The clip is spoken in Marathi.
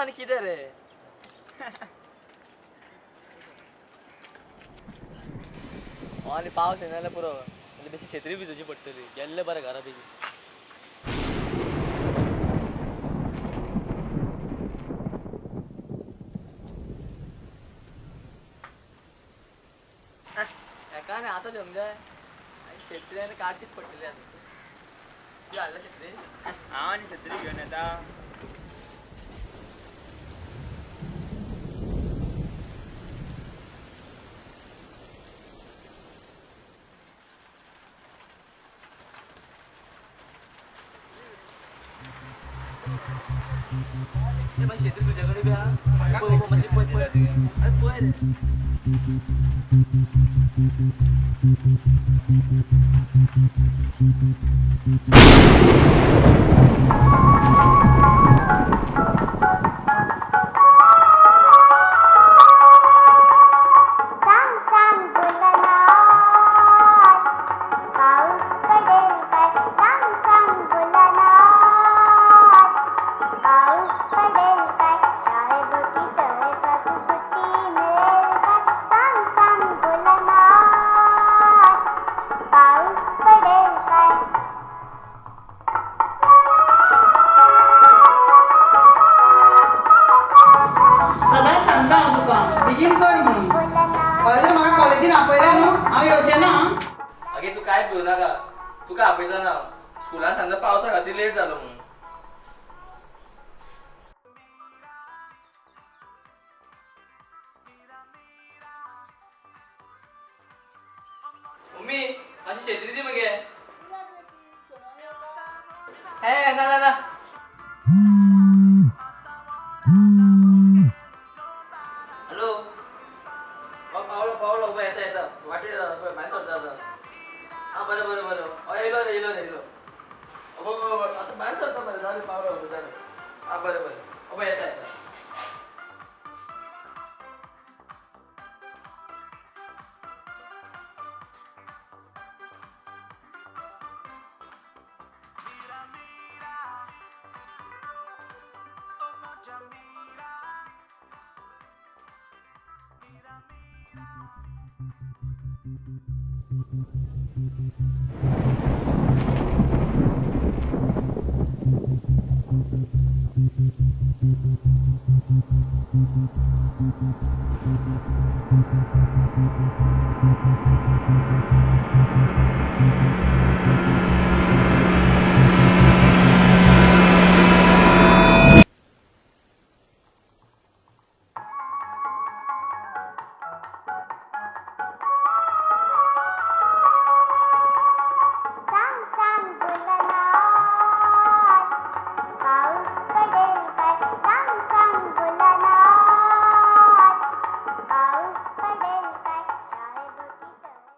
आणि किती रे आणि पावस येणार पुरो म्हणजे बेशी छत्री बी तुझी पडटली गेल्ले बरं घरा तुझी काय नाही आता जमजाय छत्री आणि काढचीच पडटली आता तू आला छत्री हा आणि छत्री घेऊन येता छत्री तुझ्याकडे बी हा मशी पोय पोय अरे पोय रे अगे तू काय बोल का तू काय आपयचा ना स्कूलात सांगता पावसा खातीर लेट झालो म्हणून मम्मी माझी शेत्री दी मगे हे ना ना ना हॅलो पावलो पावलो उभा येता येता वाटे बाहेर सोडता हा बरं बरं बरं येलो रे येलो रे येलो आता बाहेर सरतो बरं झालं पावलं होतं झालं हा बरं बरं उभा येता येता